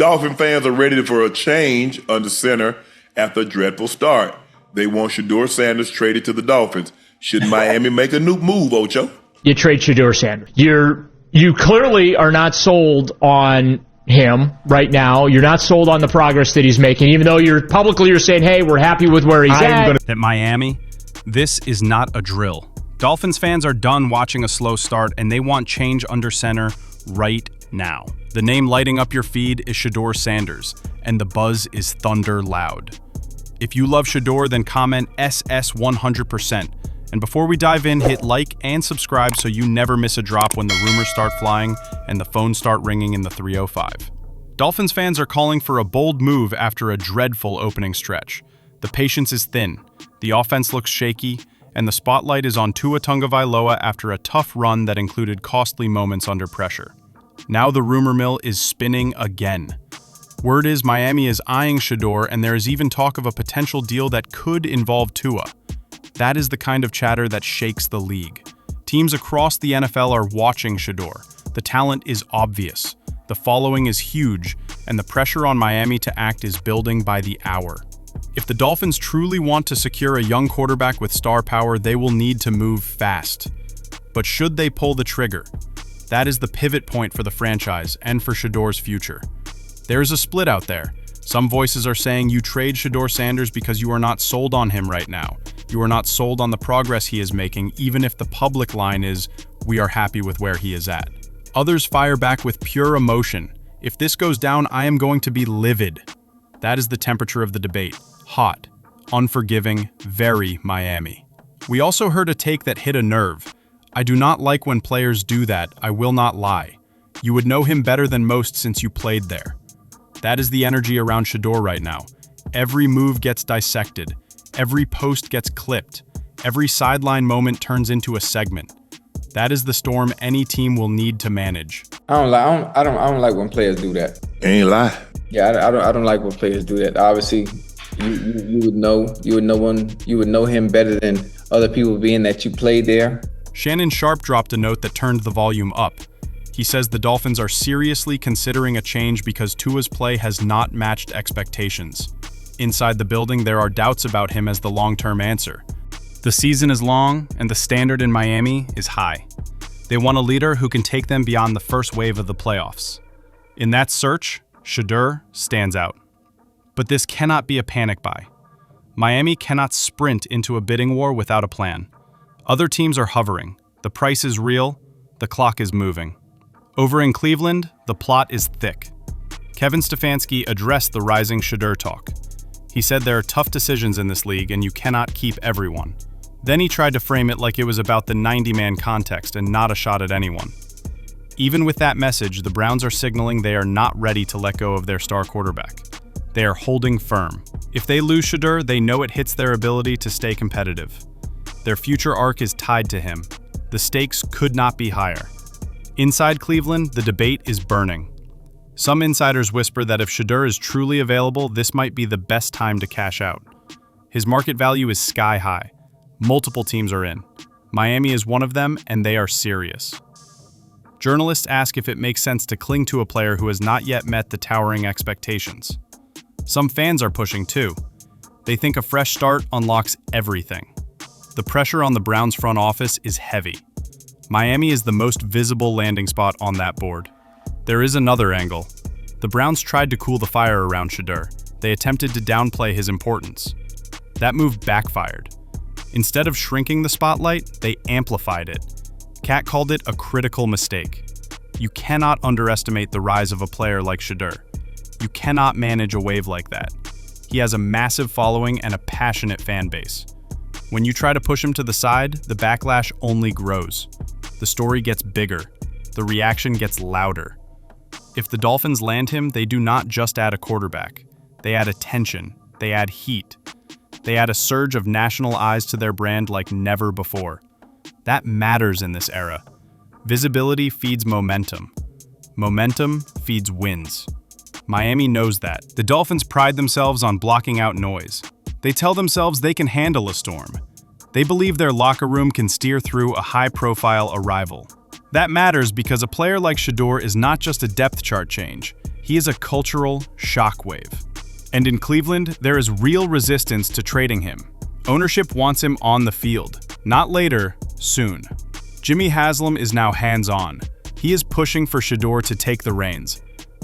Dolphin fans are ready for a change under center after a dreadful start. They want Shedeur Sanders traded to the Dolphins. Should Miami make a new move, Ocho? You trade Shedeur Sanders. You clearly are not sold on him right now. You're not sold on the progress that he's making, even though you're saying, hey, we're happy with where he's at. At Miami, this is not a drill. Dolphins fans are done watching a slow start, and they want change under center right now. The name lighting up your feed is Shedeur Sanders, and the buzz is thunder loud. If you love Shedeur, then comment SS 100%. And before we dive in, hit like and subscribe so you never miss a drop when the rumors start flying and the phones start ringing in the 305. Dolphins fans are calling for a bold move after a dreadful opening stretch. The patience is thin, the offense looks shaky, and the spotlight is on Tua Tagovailoa after a tough run that included costly moments under pressure. Now the rumor mill is spinning again. Word is Miami is eyeing Shedeur, and there is even talk of a potential deal that could involve Tua. That is the kind of chatter that shakes the league. Teams across the NFL are watching Shedeur. The talent is obvious, the following is huge, and the pressure on Miami to act is building by the hour. If the Dolphins truly want to secure a young quarterback with star power, they will need to move fast. But should they pull the trigger? That is the pivot point for the franchise and for Shedeur's future. There is a split out there. Some voices are saying you trade Shedeur Sanders because you are not sold on him right now. You are not sold on the progress he is making, even if the public line is, we are happy with where he is at. Others fire back with pure emotion. If this goes down, I am going to be livid. That is the temperature of the debate. Hot, unforgiving, very Miami. We also heard a take that hit a nerve. I do not like when players do that, I will not lie. You would know him better than most since you played there. That is the energy around Shedeur right now. Every move gets dissected. Every post gets clipped. Every sideline moment turns into a segment. That is the storm any team will need to manage. I don't like when players do that. Ain't lie. Yeah, I don't like when players do that. Obviously, you would know him better than other people, being that you played there. Shannon Sharpe dropped a note that turned the volume up. He says the Dolphins are seriously considering a change because Tua's play has not matched expectations. Inside the building, there are doubts about him as the long-term answer. The season is long, and the standard in Miami is high. They want a leader who can take them beyond the first wave of the playoffs. In that search, Shedeur stands out. But this cannot be a panic buy. Miami cannot sprint into a bidding war without a plan. Other teams are hovering. The price is real. The clock is moving. Over in Cleveland, the plot is thick. Kevin Stefanski addressed the rising Shedeur talk. He said there are tough decisions in this league and you cannot keep everyone. Then he tried to frame it like it was about the 90-man context and not a shot at anyone. Even with that message, the Browns are signaling they are not ready to let go of their star quarterback. They are holding firm. If they lose Shedeur, they know it hits their ability to stay competitive. Their future arc is tied to him. The stakes could not be higher. Inside Cleveland, the debate is burning. Some insiders whisper that if Shedeur is truly available, this might be the best time to cash out. His market value is sky high. Multiple teams are in. Miami is one of them, and they are serious. Journalists ask if it makes sense to cling to a player who has not yet met the towering expectations. Some fans are pushing too. They think a fresh start unlocks everything. The pressure on the Browns front office is heavy. Miami is the most visible landing spot on that board. There is another angle. The Browns tried to cool the fire around Shedeur. They attempted to downplay his importance. That move backfired. Instead of shrinking the spotlight, they amplified it. Cat called it a critical mistake. You cannot underestimate the rise of a player like Shedeur. You cannot manage a wave like that. He has a massive following and a passionate fan base. When you try to push him to the side, the backlash only grows. The story gets bigger. The reaction gets louder. If the Dolphins land him, they do not just add a quarterback. They add attention. They add heat. They add a surge of national eyes to their brand like never before. That matters in this era. Visibility feeds momentum. Momentum feeds wins. Miami knows that. The Dolphins pride themselves on blocking out noise. They tell themselves they can handle a storm. They believe their locker room can steer through a high-profile arrival. That matters because a player like Shedeur is not just a depth chart change. He is a cultural shockwave. And in Cleveland, there is real resistance to trading him. Ownership wants him on the field. Not later, soon. Jimmy Haslam is now hands-on. He is pushing for Shedeur to take the reins.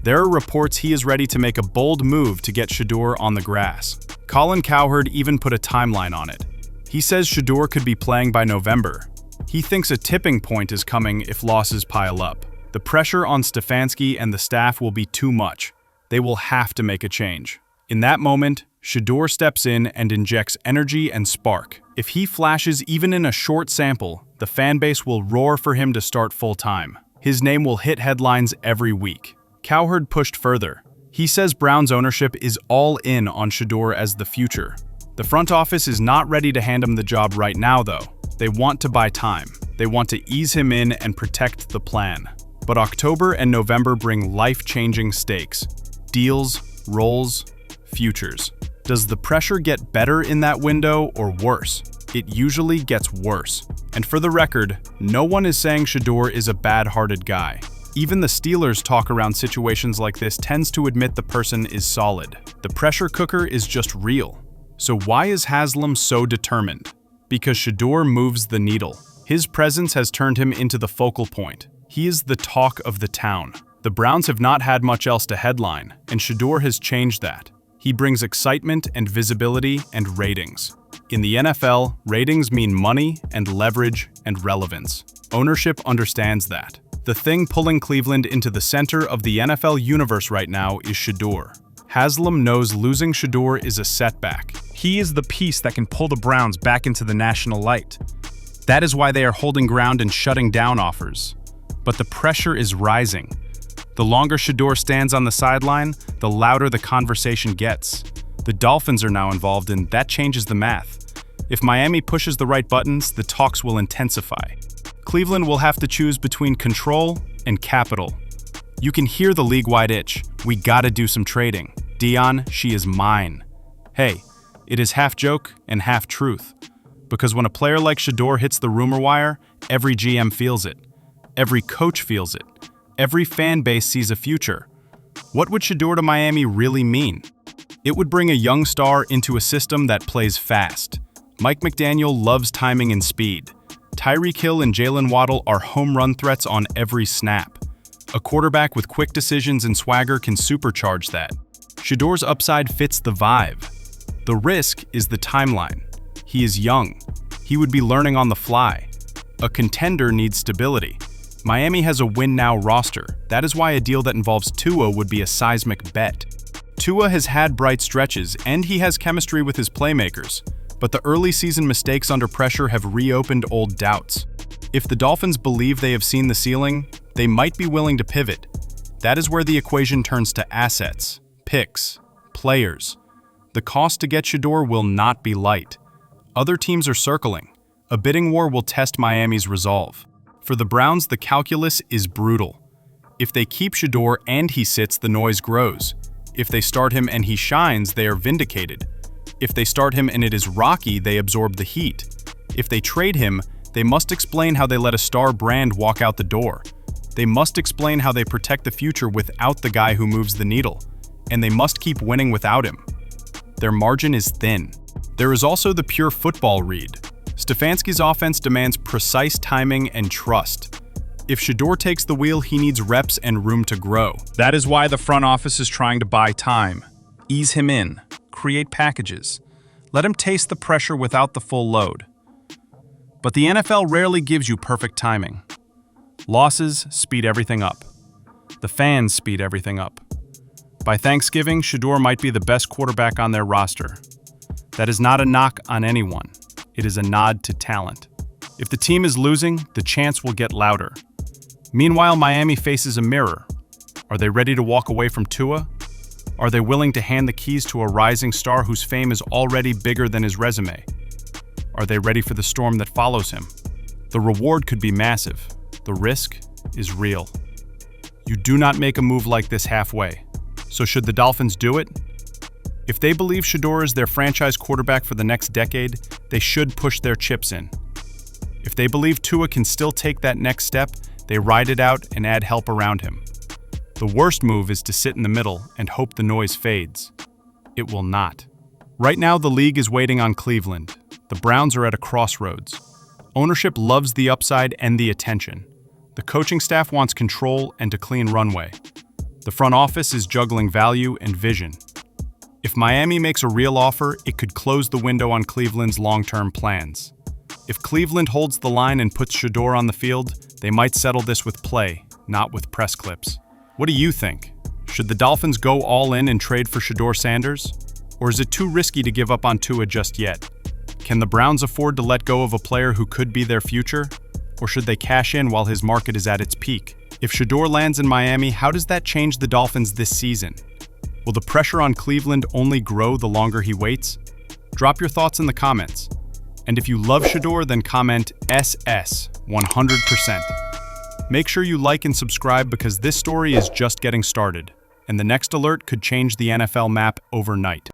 There are reports he is ready to make a bold move to get Shedeur on the grass. Colin Cowherd even put a timeline on it. He says Shedeur could be playing by November. He thinks a tipping point is coming if losses pile up. The pressure on Stefanski and the staff will be too much. They will have to make a change. In that moment, Shedeur steps in and injects energy and spark. If he flashes even in a short sample, the fan base will roar for him to start full-time. His name will hit headlines every week. Cowherd pushed further. He says Browns ownership is all in on Shedeur as the future. The front office is not ready to hand him the job right now, though. They want to buy time. They want to ease him in and protect the plan. But October and November bring life-changing stakes. Deals, roles, futures. Does the pressure get better in that window or worse? It usually gets worse. And for the record, no one is saying Shedeur is a bad-hearted guy. Even the Steelers talk around situations like this tends to admit the person is solid. The pressure cooker is just real. So why is Haslam so determined? Because Shedeur moves the needle. His presence has turned him into the focal point. He is the talk of the town. The Browns have not had much else to headline, and Shedeur has changed that. He brings excitement and visibility and ratings. In the NFL, ratings mean money and leverage and relevance. Ownership understands that. The thing pulling Cleveland into the center of the NFL universe right now is Shedeur. Haslam knows losing Shedeur is a setback. He is the piece that can pull the Browns back into the national light. That is why they are holding ground and shutting down offers. But the pressure is rising. The longer Shedeur stands on the sideline, the louder the conversation gets. The Dolphins are now involved, and that changes the math. If Miami pushes the right buttons, the talks will intensify. Cleveland will have to choose between control and capital. You can hear the league-wide itch. We gotta do some trading. Dion, she is mine. Hey, it is half joke and half truth. Because when a player like Shedeur hits the rumor wire, every GM feels it. Every coach feels it. Every fan base sees a future. What would Shedeur to Miami really mean? It would bring a young star into a system that plays fast. Mike McDaniel loves timing and speed. Tyreek Hill and Jalen Waddle are home run threats on every snap. A quarterback with quick decisions and swagger can supercharge that. Shedeur's upside fits the vibe. The risk is the timeline. He is young. He would be learning on the fly. A contender needs stability. Miami has a win-now roster. That is why a deal that involves Tua would be a seismic bet. Tua has had bright stretches, and he has chemistry with his playmakers. But the early season mistakes under pressure have reopened old doubts. If the Dolphins believe they have seen the ceiling, they might be willing to pivot. That is where the equation turns to assets, picks, players. The cost to get Shedeur will not be light. Other teams are circling. A bidding war will test Miami's resolve. For the Browns, the calculus is brutal. If they keep Shedeur and he sits, the noise grows. If they start him and he shines, they are vindicated. If they start him and it is rocky, they absorb the heat. If they trade him, they must explain how they let a star brand walk out the door. They must explain how they protect the future without the guy who moves the needle. And they must keep winning without him. Their margin is thin. There is also the pure football read. Stefanski's offense demands precise timing and trust. If Shedeur takes the wheel, he needs reps and room to grow. That is why the front office is trying to buy time. Ease him in. Create packages. Let him taste the pressure without the full load. But the NFL rarely gives you perfect timing. Losses speed everything up. The fans speed everything up. By Thanksgiving, Shedeur might be the best quarterback on their roster. That is not a knock on anyone. It is a nod to talent. If the team is losing, the chants will get louder. Meanwhile, Miami faces a mirror. Are they ready to walk away from Tua? Are they willing to hand the keys to a rising star whose fame is already bigger than his resume? Are they ready for the storm that follows him? The reward could be massive. The risk is real. You do not make a move like this halfway. So should the Dolphins do it? If they believe Shedeur is their franchise quarterback for the next decade, they should push their chips in. If they believe Tua can still take that next step, they ride it out and add help around him. The worst move is to sit in the middle and hope the noise fades. It will not. Right now, the league is waiting on Cleveland. The Browns are at a crossroads. Ownership loves the upside and the attention. The coaching staff wants control and a clean runway. The front office is juggling value and vision. If Miami makes a real offer, it could close the window on Cleveland's long-term plans. If Cleveland holds the line and puts Shedeur on the field, they might settle this with play, not with press clips. What do you think? Should the Dolphins go all in and trade for Shedeur Sanders? Or is it too risky to give up on Tua just yet? Can the Browns afford to let go of a player who could be their future? Or should they cash in while his market is at its peak? If Shedeur lands in Miami, how does that change the Dolphins this season? Will the pressure on Cleveland only grow the longer he waits? Drop your thoughts in the comments. And if you love Shedeur, then comment SS 100%. Make sure you like and subscribe because this story is just getting started, and the next alert could change the NFL map overnight.